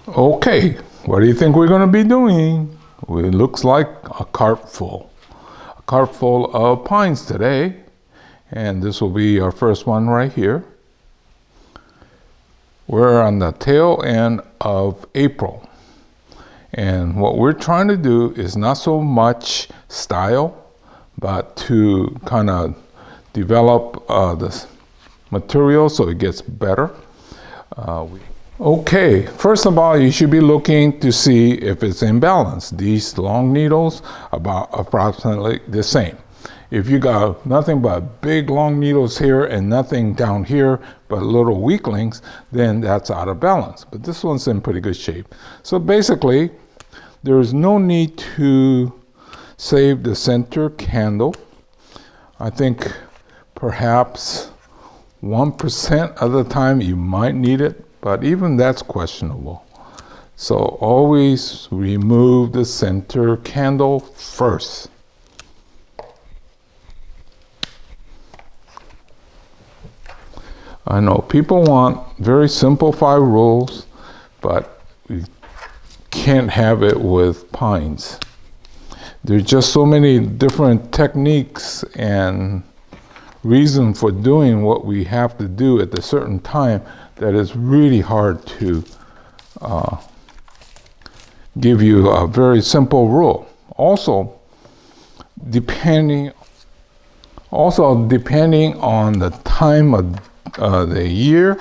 Okay, what do you think we're going to be doing? Well, it looks like a cart full. A cart full of pines today. And this will be our first one right here. We're on the tail end of April. And what we're trying to do is not so much style, but to kind of develop this material so it gets better. Okay, first of all, you should be looking to see if it's in balance. These long needles about approximately the same. If you got nothing but big long needles here and nothing down here but little weaklings, then that's out of balance. But this one's in pretty good shape. So basically, there is no need to save the center candle. I think perhaps 1% of the time you might need it, but even that's questionable. So always remove the center candle first. I know people want very simplified rules, but we can't have it with pines. There's just so many different techniques and reason for doing what we have to do at a certain time that is really hard to give you a very simple rule. Also, depending on the time of the year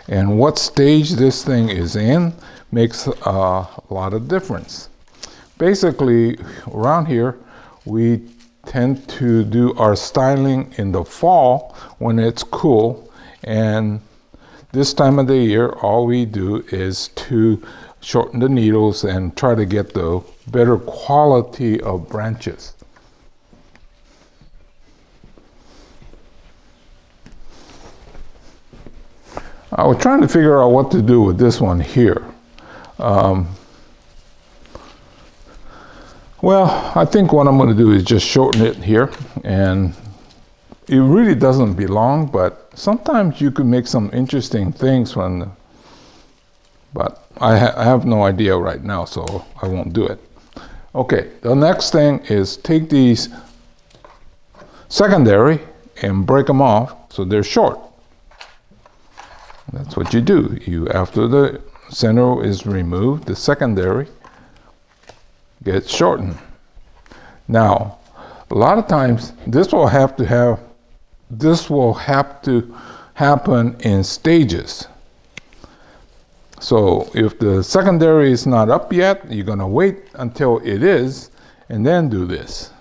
and what stage this thing is in makes a lot of difference. Basically, around here, we tend to do our styling in the fall when it's cool, and this time of the year, all we do is to shorten the needles and try to get the better quality of branches. I was trying to figure out what to do with this one here. Well, I think what I'm going to do is just shorten it here, and it really doesn't belong, but sometimes you can make some interesting things from the, but I have no idea right now, so I won't do it. Okay, the next thing is take these secondary and break them off so they're short. That's what you do. After the center is removed, the secondary gets shortened. Now, a lot of times this will have to happen in stages. So if the secondary is not up yet, you're going to wait until it is and then do this.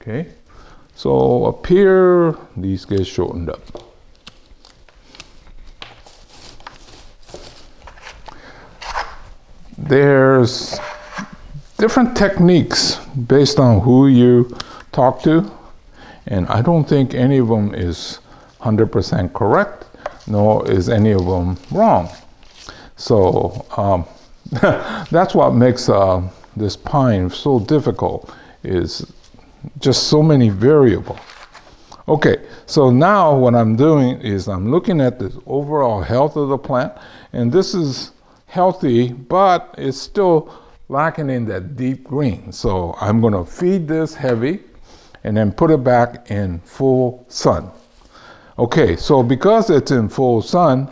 Okay, so up here, these get shortened up. There's different techniques based on who you talk to, and I don't think any of them is 100% correct, nor is any of them wrong. So that's what makes this pine so difficult, is just so many variables. Okay, so now what I'm doing is I'm looking at the overall health of the plant, and this is healthy, but it's still lacking in that deep green. So I'm going to feed this heavy and then put it back in full sun. Okay, so because it's in full sun,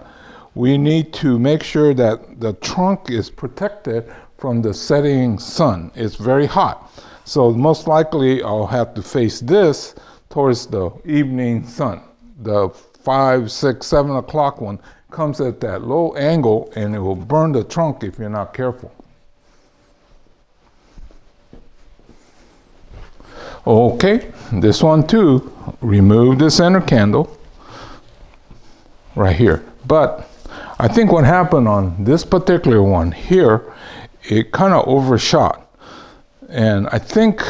we need to make sure that the trunk is protected from the setting sun. It's very hot. So most likely I'll have to face this towards the evening sun. The 5, 6, 7 o'clock one comes at that low angle and it will burn the trunk if you're not careful. Okay, this one too, remove the center candle right here. But I think what happened on this particular one here, it kind of overshot. And I think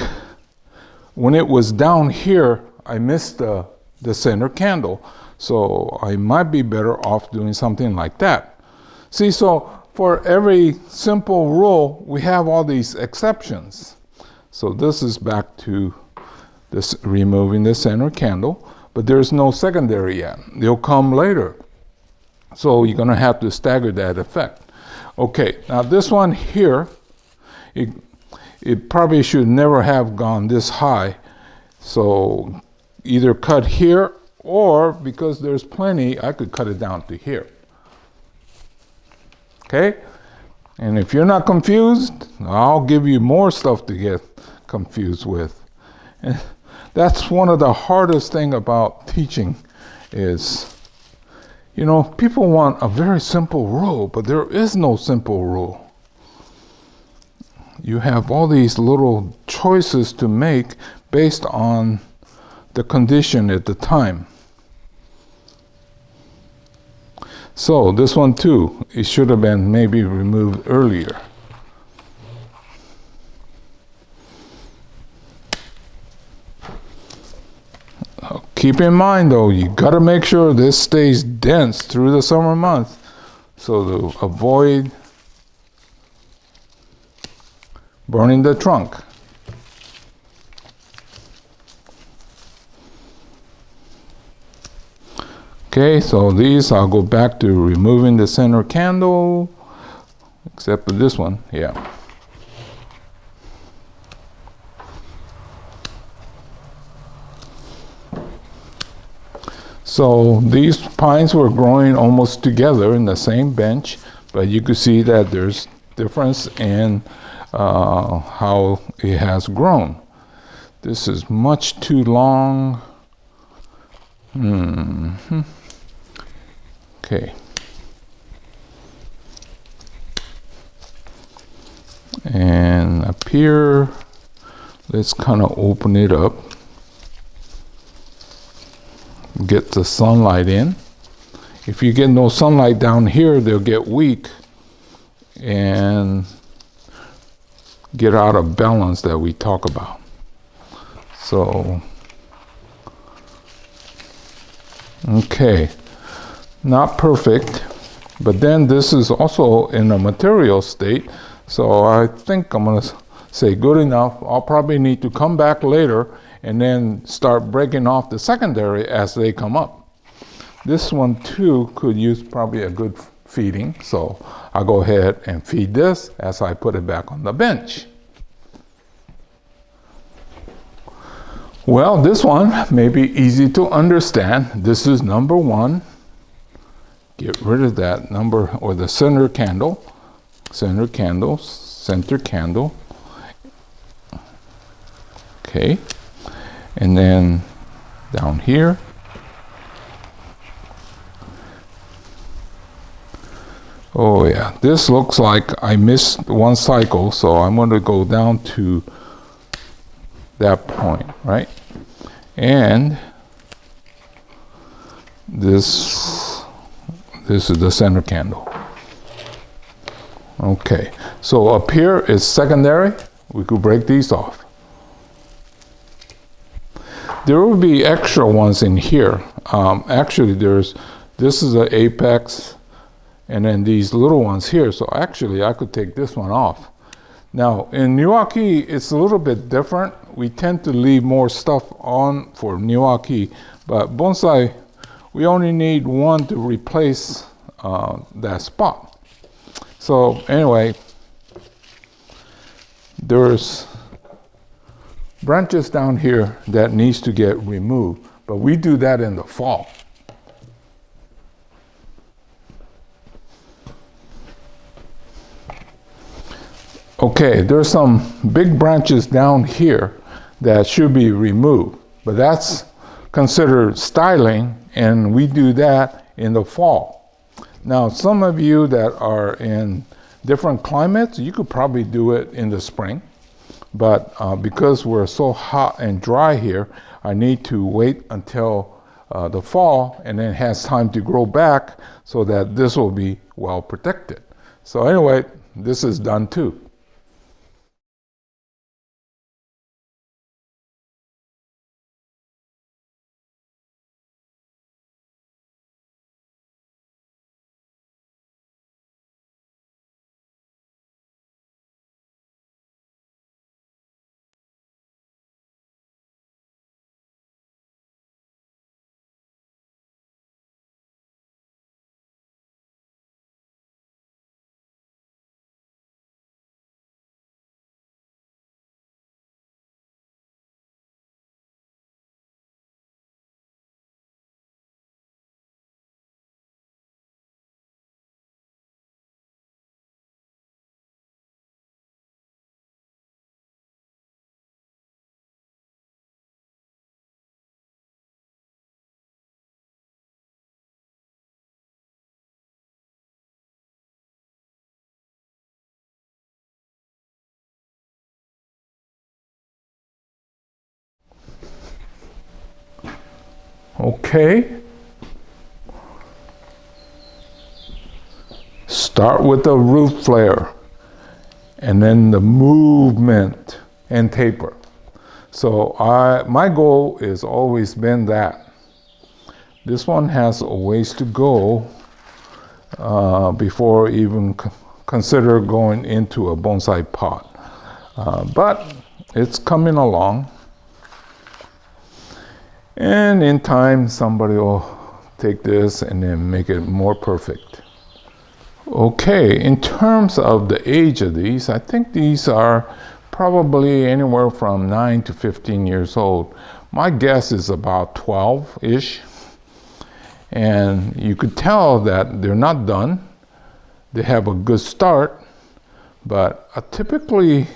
when it was down here, I missed the center candle. So I might be better off doing something like that. See, so for every simple rule, we have all these exceptions. So this is back to this removing the center candle, but there's no secondary yet. They'll come later. So you're going to have to stagger that effect. Okay, now this one here, it probably should never have gone this high. So either cut here, or because there's plenty, I could cut it down to here. Okay? And if you're not confused, I'll give you more stuff to get confused with. And that's one of the hardest thing about teaching is, you know, people want a very simple rule, but there is no simple rule. You have all these little choices to make based on the condition at the time. So this one too, it should have been maybe removed earlier. Keep in mind though, you gotta make sure this stays dense through the summer months so to avoid burning the trunk. Okay, so these I'll go back to removing the center candle, except for this one, yeah. So these pines were growing almost together in the same bench, but you could see that there's difference in how it has grown. This is much too long. Okay. And up here, let's kind of open it up. Get the sunlight in. If you get no sunlight down here, they'll get weak and get out of balance that we talk about. So, okay, not perfect, but then this is also in a material state. So I think I'm gonna say good enough. I'll probably need to come back later and then start breaking off the secondary as they come up. This one too could use probably a good feeding, so I'll go ahead and feed this as I put it back on the bench. Well, this one may be easy to understand. This is number one. Get rid of that number or the center candle. Center candle, center candle. Okay. And then down here, oh yeah, this looks like I missed one cycle, so I'm going to go down to that point, right? And this is the center candle. Okay, so up here is secondary. We could break these off. There will be extra ones in here. Actually, this is the apex, and then these little ones here. So actually, I could take this one off. Now, in Niwaki, it's a little bit different. We tend to leave more stuff on for Niwaki, but bonsai, we only need one to replace that spot. So anyway, there's branches down here that needs to get removed, but we do that in the fall. Okay, there's some big branches down here that should be removed, but that's considered styling, and we do that in the fall. Now, some of you that are in different climates, you could probably do it in the spring. But because we're so hot and dry here, I need to wait until the fall, and then it has time to grow back so that this will be well protected. So anyway, this is done too. Okay. Start with the root flare and then the movement and taper. So my goal has always been that. This one has a ways to go before even consider going into a bonsai pot. But it's coming along. And in time, somebody will take this and then make it more perfect. Okay, in terms of the age of these, I think these are probably anywhere from 9 to 15 years old. My guess is about 12-ish. And you could tell that they're not done. They have a good start, but typically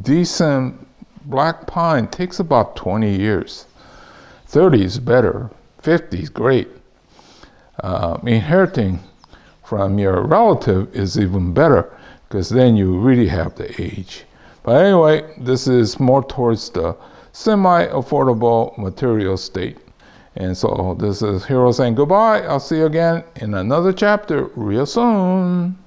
decent black pine takes about 20 years. 30 is better, 50 is great. Inheriting from your relative is even better because then you really have the age. But anyway, this is more towards the semi-affordable material state. And so this is Hiro saying goodbye. I'll see you again in another chapter real soon.